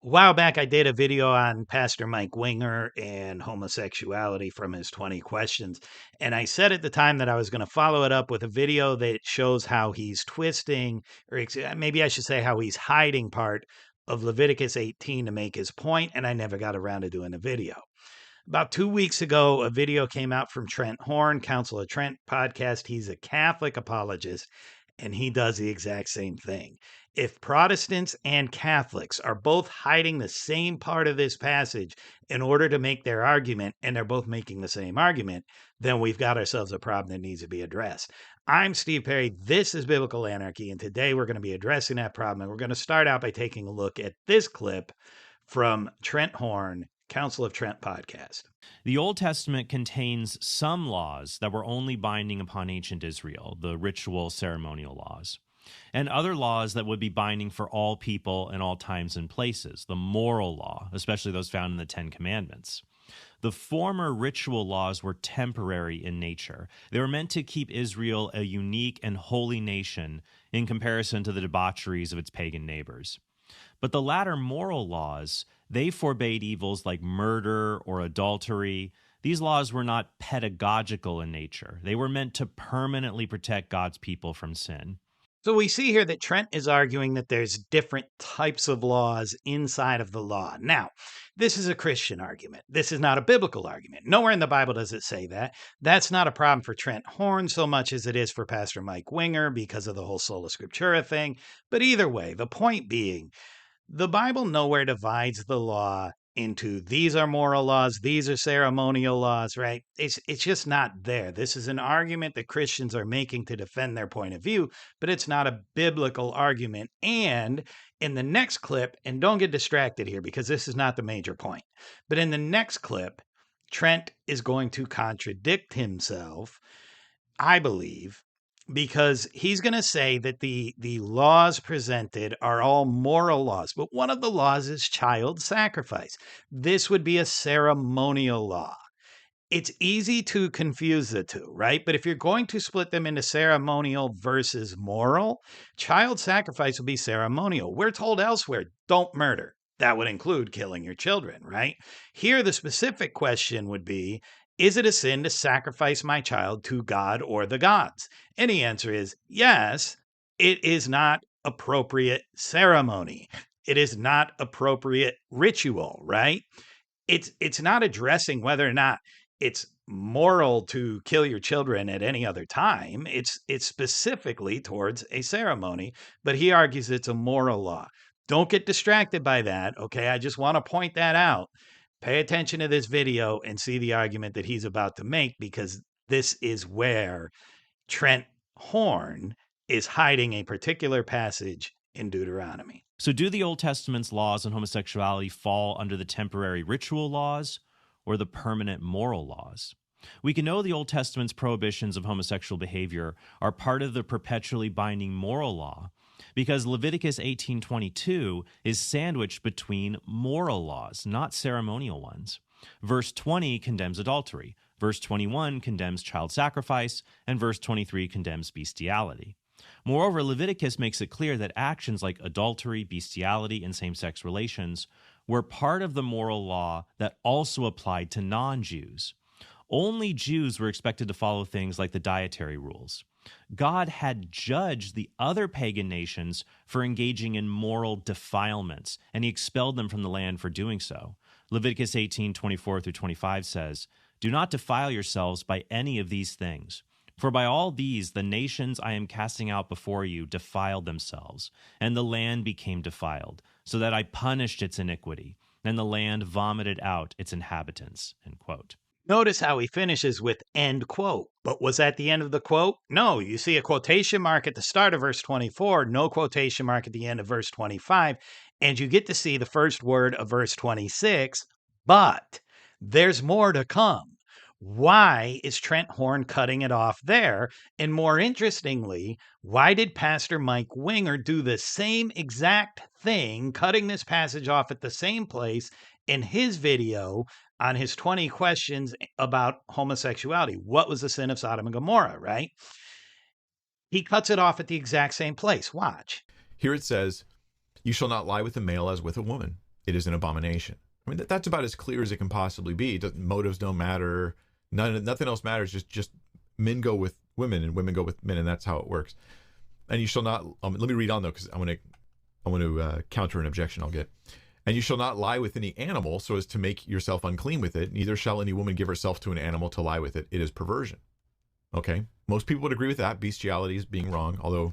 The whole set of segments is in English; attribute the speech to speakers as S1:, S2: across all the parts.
S1: A while back, I did a video on Pastor Mike Winger and homosexuality from his 20 questions. And I said at the time that I was going to follow it up with a video that shows how he's twisting, or maybe I should say how he's hiding part of Leviticus 18 to make his point, and I never got around to doing the video. About 2 weeks ago, a video came out from Trent Horn, Council of Trent podcast. He's a Catholic apologist, and he does the exact same thing. If Protestants and Catholics are both hiding the same part of this passage in order to make their argument, and they're both making the same argument, then we've got ourselves a problem that needs to be addressed. I'm Steve Perry. This is Biblical Anarchy, and today we're going to be addressing that problem. And we're going to start out by taking a look at this clip from Trent Horn, Council of Trent podcast.
S2: The Old Testament contains some laws that were only binding upon ancient Israel, the ritual ceremonial laws, and other laws that would be binding for all people in all times and places, the moral law, especially those found in the Ten Commandments. The former ritual laws were temporary in nature. They were meant to keep Israel a unique and holy nation in comparison to the debaucheries of its pagan neighbors. But the latter moral laws, they forbade evils like murder or adultery. These laws were not pedagogical in nature. They were meant to permanently protect God's people from sin.
S1: So we see here that Trent is arguing that there's different types of laws inside of the law. Now, this is a Christian argument. This is not a biblical argument. Nowhere in the Bible does it say that. That's not a problem for Trent Horn so much as it is for Pastor Mike Winger because of the whole sola scriptura thing. But either way, the point being, the Bible nowhere divides the law into these are moral laws, these are ceremonial laws, right? It's just not there. This is an argument that Christians are making to defend their point of view, but it's not a biblical argument. And in the next clip, and don't get distracted here because this is not the major point, but in the next clip, Trent is going to contradict himself, I believe, because he's going to say that the laws presented are all moral laws, but one of the laws is child sacrifice. This would be a ceremonial law. It's easy to confuse the two, right? But if you're going to split them into ceremonial versus moral, child sacrifice will be ceremonial. We're told elsewhere, don't murder. That would include killing your children, right? Here, the specific question would be, is it a sin to sacrifice my child to God or the gods? And the answer is yes, it is not appropriate ceremony. It is not appropriate ritual, right? It's not addressing whether or not it's moral to kill your children at any other time. It's specifically towards a ceremony, but he argues it's a moral law. Don't get distracted by that, okay? I just want to point that out. Pay attention to this video and see the argument that he's about to make, because this is where Trent Horn is hiding a particular passage in Deuteronomy.
S2: So do the Old Testament's laws on homosexuality fall under the temporary ritual laws or the permanent moral laws? We can know the Old Testament's prohibitions of homosexual behavior are part of the perpetually binding moral law, because Leviticus 18:22 is sandwiched between moral laws, not ceremonial ones. Verse 20 condemns adultery, verse 21 condemns child sacrifice, and verse 23 condemns bestiality. Moreover, Leviticus makes it clear that actions like adultery, bestiality, and same-sex relations were part of the moral law that also applied to non-Jews. Only Jews were expected to follow things like the dietary rules. God had judged the other pagan nations for engaging in moral defilements, and he expelled them from the land for doing so. Leviticus 18:24-25 says, "Do not defile yourselves by any of these things. For by all these the nations I am casting out before you defiled themselves, and the land became defiled, so that I punished its iniquity, and the land vomited out its inhabitants." End quote.
S1: Notice how he finishes with end quote. But was that the end of the quote? No, you see a quotation mark at the start of verse 24, no quotation mark at the end of verse 25, and you get to see the first word of verse 26, but there's more to come. Why is Trent Horn cutting it off there? And more interestingly, why did Pastor Mike Winger do the same exact thing, cutting this passage off at the same place in his video on his 20 questions about homosexuality? What was the sin of Sodom and Gomorrah, right? He cuts it off at the exact same place. Watch.
S3: Here it says, "You shall not lie with a male as with a woman. it is an abomination. I mean, that's about as clear as it can possibly be. Motives don't matter. Nothing else matters. Just men go with women and women go with men, and that's how it works. And you shall not. Let me read on though, because I want to counter an objection I'll get. And you shall not lie with any animal so as to make yourself unclean with it. Neither shall any woman give herself to an animal to lie with it. It is perversion. Okay, most people would agree with that. Bestiality is being wrong, although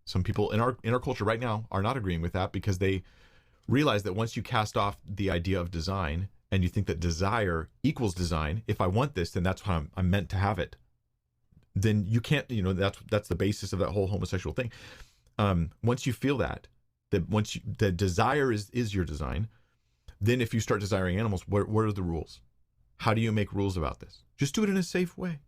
S3: some people in our culture right now are not agreeing with that because they realize that once you cast off the idea of design and you think that desire equals design, if I want this, then that's how I'm meant to have it. Then you can't, that's the basis of that whole homosexual thing. Once you feel that the desire is your design, then if you start desiring animals, what are the rules? How do you make rules about this? Just do it in a safe way.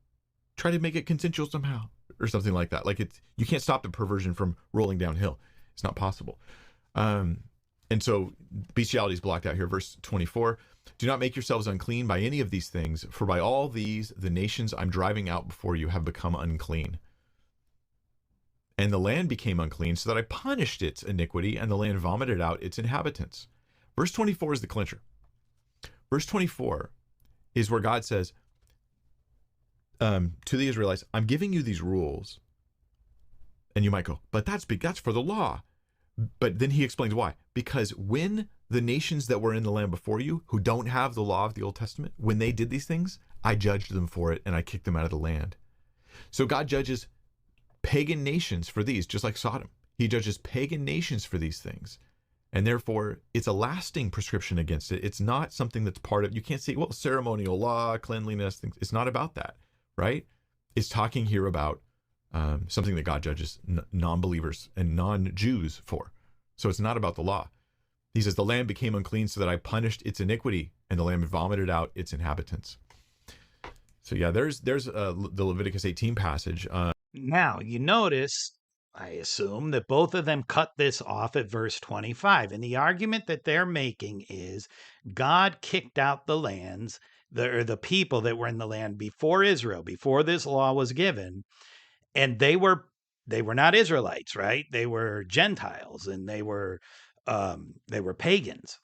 S3: Try to make it consensual somehow or something like that. Like you can't stop the perversion from rolling downhill. It's not possible. And so bestiality is blocked out here. Verse 24, do not make yourselves unclean by any of these things, for by all these, the nations I'm driving out before you have become unclean. And the land became unclean so that I punished its iniquity, and the land vomited out its inhabitants. Verse 24 is the clincher. Verse 24 is where God says to the Israelites, I'm giving you these rules. And you might go, but that's for the law. But then he explains why. Because when the nations that were in the land before you, who don't have the law of the Old Testament, when they did these things, I judged them for it and I kicked them out of the land. So God judges pagan nations for these, just like Sodom. He judges pagan nations for these things. And therefore, it's a lasting prescription against it. It's not something that's part of, you can't say, well, ceremonial law, cleanliness, things. It's not about that, right? It's talking here about something that God judges non-believers and non-Jews for. So it's not about the law. He says, the land became unclean so that I punished its iniquity, and the land vomited out its inhabitants. So yeah, there's the Leviticus 18 passage.
S1: Now, you notice, I assume, that both of them cut this off at verse 25. And the argument that they're making is God kicked out the lands, the people that were in the land before Israel, before this law was given. And they were not Israelites, right? They were Gentiles, and they were pagans.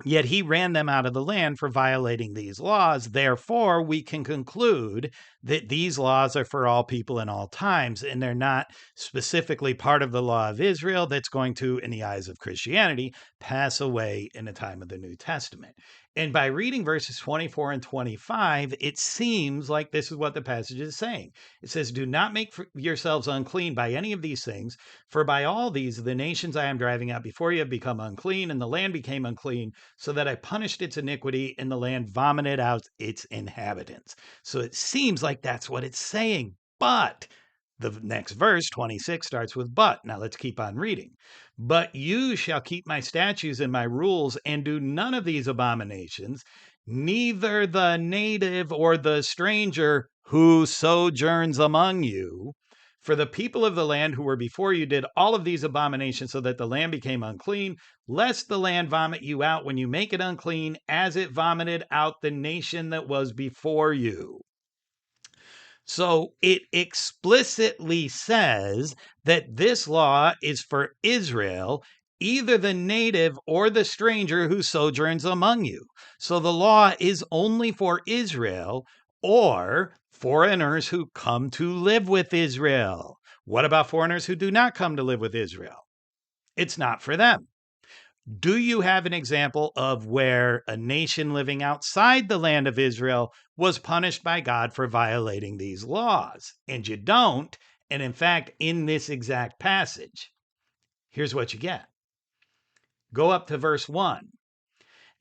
S1: Yet he ran them out of the land for violating these laws. Therefore, we can conclude that these laws are for all people in all times, and they're not specifically part of the law of Israel that's going to, in the eyes of Christianity, pass away in the time of the New Testament. And by reading verses 24 and 25, it seems like this is what the passage is saying. It says, do not make yourselves unclean by any of these things, for by all these, the nations I am driving out before you have become unclean, and the land became unclean, so that I punished its iniquity, and the land vomited out its inhabitants. So it seems like that's what it's saying. But the next verse, 26, starts with but. Now let's keep on reading. But you shall keep my statutes and my rules, and do none of these abominations, neither the native or the stranger who sojourns among you. For the people of the land who were before you did all of these abominations so that the land became unclean, lest the land vomit you out when you make it unclean, as it vomited out the nation that was before you. So it explicitly says that this law is for Israel, either the native or the stranger who sojourns among you. So the law is only for Israel or foreigners who come to live with Israel. What about foreigners who do not come to live with Israel? It's not for them. Do you have an example of where a nation living outside the land of Israel was punished by God for violating these laws? And you don't. And in fact, in this exact passage, here's what you get. Go up to verse 1.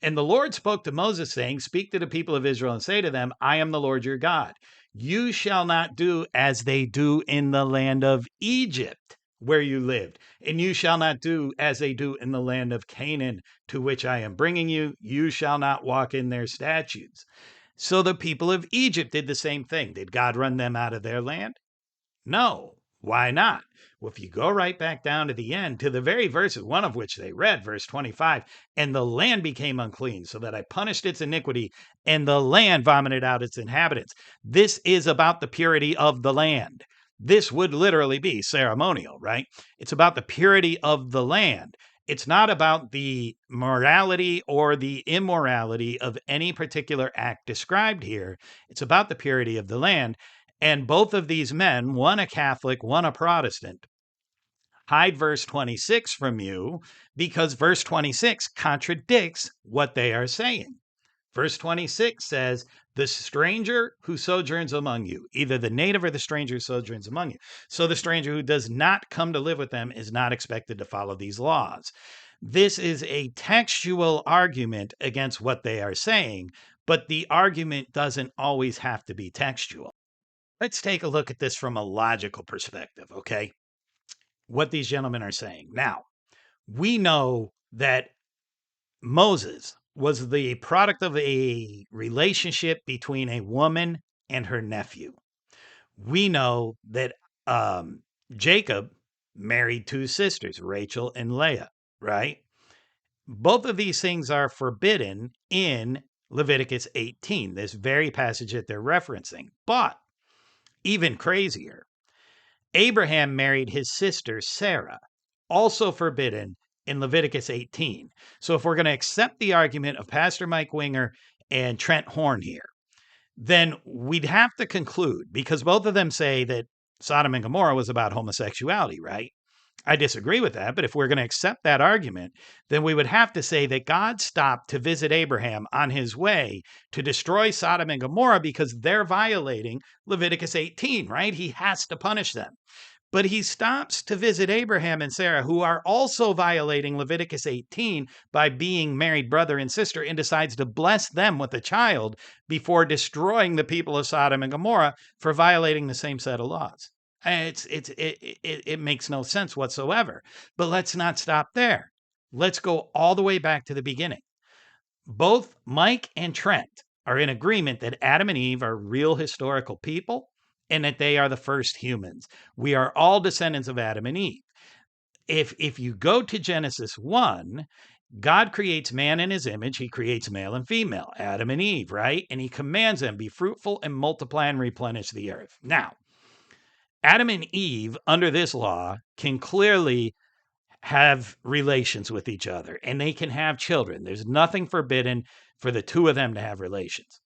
S1: And the Lord spoke to Moses, saying, speak to the people of Israel and say to them, I am the Lord your God. You shall not do as they do in the land of Egypt, where you lived, and you shall not do as they do in the land of Canaan, to which I am bringing you. You shall not walk in their statutes. So the people of Egypt did the same thing. Did God run them out of their land? No. Why not? Well, if you go right back down to the end, to the very verses, one of which they read, verse 25, and the land became unclean, so that I punished its iniquity, and the land vomited out its inhabitants. This is about the purity of the land. This would literally be ceremonial, right? It's about the purity of the land. It's not about the morality or the immorality of any particular act described here. It's about the purity of the land. And both of these men, one a Catholic, one a Protestant, hide verse 26 from you because verse 26 contradicts what they are saying. Verse 26 says, the stranger who sojourns among you, either the native or the stranger who sojourns among you. So the stranger who does not come to live with them is not expected to follow these laws. This is a textual argument against what they are saying, but the argument doesn't always have to be textual. Let's take a look at this from a logical perspective, okay? What these gentlemen are saying. Now, we know that Moses was the product of a relationship between a woman and her nephew. We know that Jacob married two sisters, Rachel and Leah, right? Both of these things are forbidden in Leviticus 18, this very passage that they're referencing. But even crazier, Abraham married his sister Sarah, also forbidden in Leviticus 18. So if we're going to accept the argument of Pastor Mike Winger and Trent Horn here, then we'd have to conclude, because both of them say that Sodom and Gomorrah was about homosexuality, right? I disagree with that, but if we're going to accept that argument, then we would have to say that God stopped to visit Abraham on his way to destroy Sodom and Gomorrah because they're violating Leviticus 18, right? He has to punish them. But he stops to visit Abraham and Sarah, who are also violating Leviticus 18 by being married brother and sister, and decides to bless them with a child before destroying the people of Sodom and Gomorrah for violating the same set of laws. It makes no sense whatsoever. But let's not stop there. Let's go all the way back to the beginning. Both Mike and Trent are in agreement that Adam and Eve are real historical people and that they are the first humans. We are all descendants of Adam and Eve. If you go to Genesis 1, God creates man in his image. He creates male and female, Adam and Eve, right? And he commands them, be fruitful and multiply and replenish the earth. Now, Adam and Eve, under this law, can clearly have relations with each other, and they can have children. There's nothing forbidden for the two of them to have relations.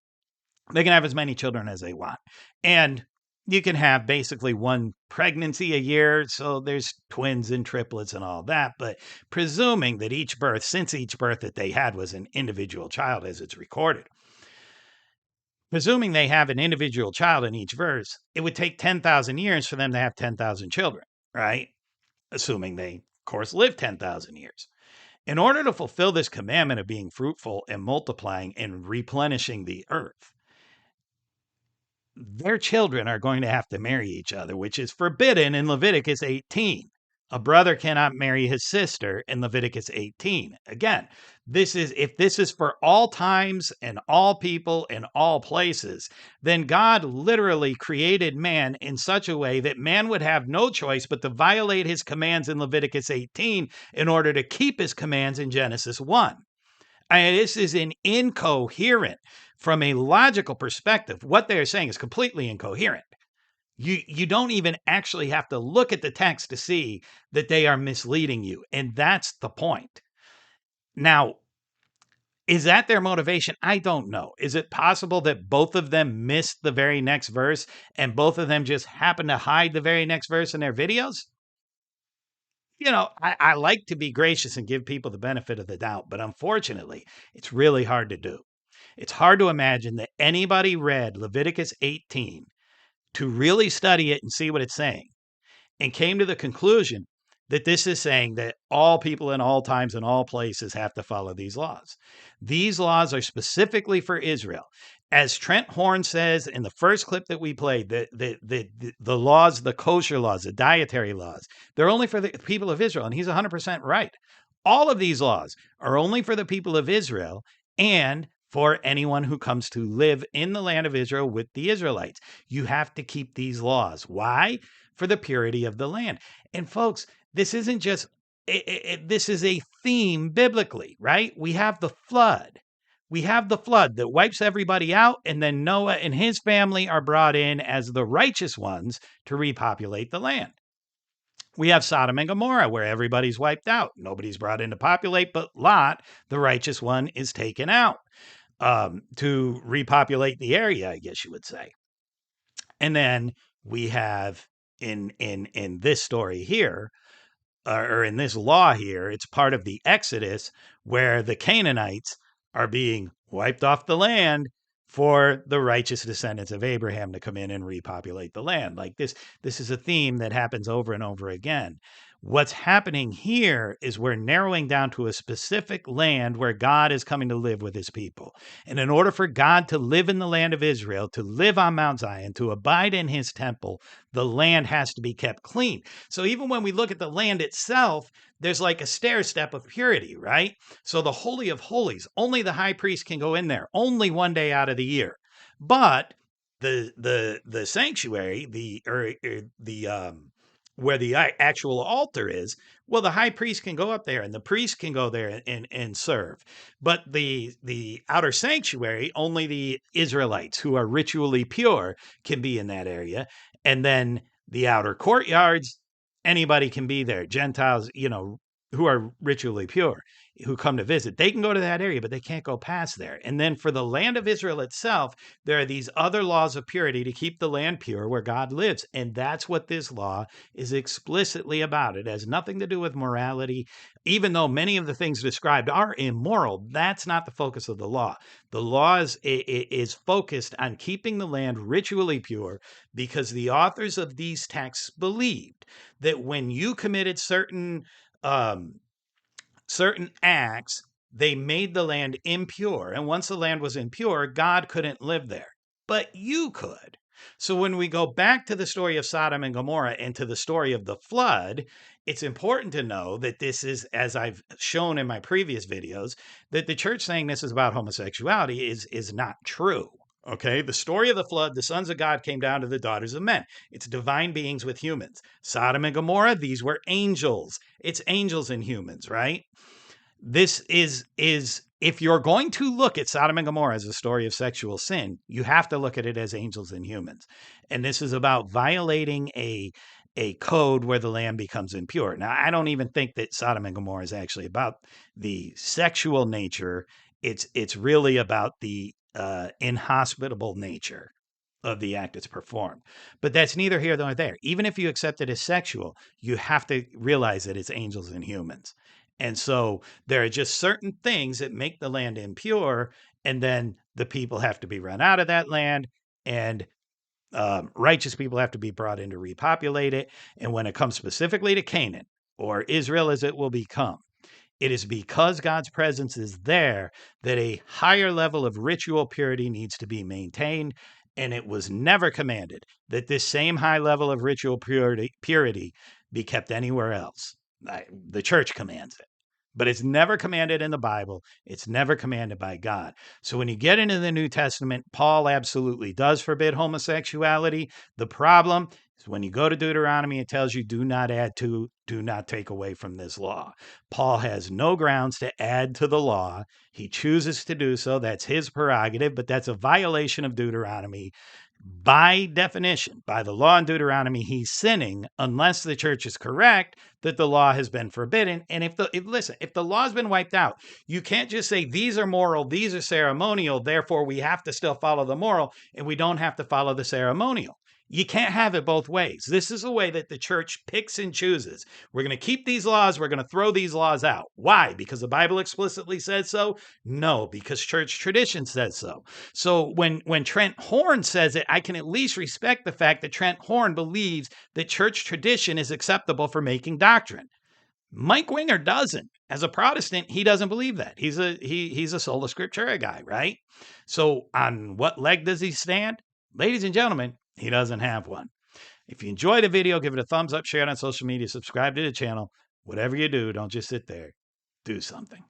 S1: They can have as many children as they want. And you can have basically one pregnancy a year, so there's twins and triplets and all that. But presuming that each birth, since each birth that they had was an individual child as it's recorded, presuming they have an individual child in each verse, it would take 10,000 years for them to have 10,000 children, right? Assuming they, of course, live 10,000 years. In order to fulfill this commandment of being fruitful and multiplying and replenishing the earth, their children are going to have to marry each other, which is forbidden in Leviticus 18. A brother cannot marry his sister in Leviticus 18. Again, if this is for all times and all people and all places, then God literally created man in such a way that man would have no choice but to violate his commands in Leviticus 18 in order to keep his commands in Genesis 1. This is an incoherent, from a logical perspective, what they're saying is completely incoherent. You don't even actually have to look at the text to see that they are misleading you. And that's the point. Now, is that their motivation? I don't know. Is it possible that both of them missed the very next verse and both of them just happen to hide the very next verse in their videos? You know, I like to be gracious and give people the benefit of the doubt, but unfortunately, it's really hard to do. It's hard to imagine that anybody read Leviticus 18 to really study it and see what it's saying and came to the conclusion that this is saying that all people in all times and all places have to follow these laws. These laws are specifically for Israel. As Trent Horn says in the first clip that we played, the laws, the kosher laws, the dietary laws, they're only for the people of Israel. And he's 100% right. All of these laws are only for the people of Israel and for anyone who comes to live in the land of Israel with the Israelites. You have to keep these laws. Why? For the purity of the land. And folks, this isn't just, this is a theme biblically, right? We have the flood. We have the flood that wipes everybody out, and then Noah and his family are brought in as the righteous ones to repopulate the land. We have Sodom and Gomorrah, where everybody's wiped out. Nobody's brought in to populate, but Lot, the righteous one, is taken out to repopulate the area, I guess you would say. And then we have in this story here, or in this law here, it's part of the Exodus where the Canaanites are being wiped off the land for the righteous descendants of Abraham to come in and repopulate the land. Like this is a theme that happens over and over again. What's happening here is we're narrowing down to a specific land where God is coming to live with his people. And in order for God to live in the land of Israel, to live on Mount Zion, to abide in his temple, the land has to be kept clean. So even when we look at the land itself, there's like a stair step of purity, right? So the Holy of Holies, only the high priest can go in there, only one day out of the year. But the sanctuary, where the actual altar is, well, the high priest can go up there and the priest can go there and serve. But the outer sanctuary, only the Israelites who are ritually pure can be in that area. And then the outer courtyards, anybody can be there. Gentiles, who are ritually pure, who come to visit, they can go to that area, but they can't go past there. And then for the land of Israel itself, there are these other laws of purity to keep the land pure where God lives. And that's what this law is explicitly about. It has nothing to do with morality. Even though many of the things described are immoral, that's not the focus of the law. The law is focused on keeping the land ritually pure because the authors of these texts believed that when you committed certain acts, they made the land impure. And once the land was impure, God couldn't live there, but you could. So when we go back to the story of Sodom and Gomorrah and to the story of the flood, it's important to know that this is, as I've shown in my previous videos, that the church saying this is about homosexuality is not true. Okay, the story of the flood, the sons of God came down to the daughters of men. It's divine beings with humans. Sodom and Gomorrah, these were angels. It's angels and humans, right? This is if you're going to look at Sodom and Gomorrah as a story of sexual sin, you have to look at it as angels and humans. And this is about violating a code where the land becomes impure. Now, I don't even think that Sodom and Gomorrah is actually about the sexual nature. It's really about the inhospitable nature of the act that's performed. But that's neither here nor there. Even if you accept it as sexual, you have to realize that it's angels and humans. And so there are just certain things that make the land impure, and then the people have to be run out of that land, and righteous people have to be brought in to repopulate it. And when it comes specifically to Canaan, or Israel as it will become, it is because God's presence is there that a higher level of ritual purity needs to be maintained. And it was never commanded that this same high level of ritual purity be kept anywhere else. The church commands it, but it's never commanded in the Bible. It's never commanded by God. So when you get into the New Testament, Paul absolutely does forbid homosexuality. The problem is when you go to Deuteronomy, it tells you do not add to, do not take away from this law. Paul has no grounds to add to the law. He chooses to do so. That's his prerogative, but that's a violation of Deuteronomy. By definition, by the law in Deuteronomy, he's sinning unless the church is correct that the law has been forbidden. And if the law's been wiped out, you can't just say these are moral, these are ceremonial, therefore we have to still follow the moral and we don't have to follow the ceremonial. You can't have it both ways. This is a way that the church picks and chooses. We're going to keep these laws. We're going to throw these laws out. Why? Because the Bible explicitly says so? No, because church tradition says so. So when Trent Horn says it, I can at least respect the fact that Trent Horn believes that church tradition is acceptable for making doctrine. Mike Winger doesn't. As a Protestant, he doesn't believe that. He's a sola scriptura guy, right? So on what leg does he stand? Ladies and gentlemen, he doesn't have one. If you enjoyed the video, give it a thumbs up, share it on social media, subscribe to the channel. Whatever you do, don't just sit there. Do something.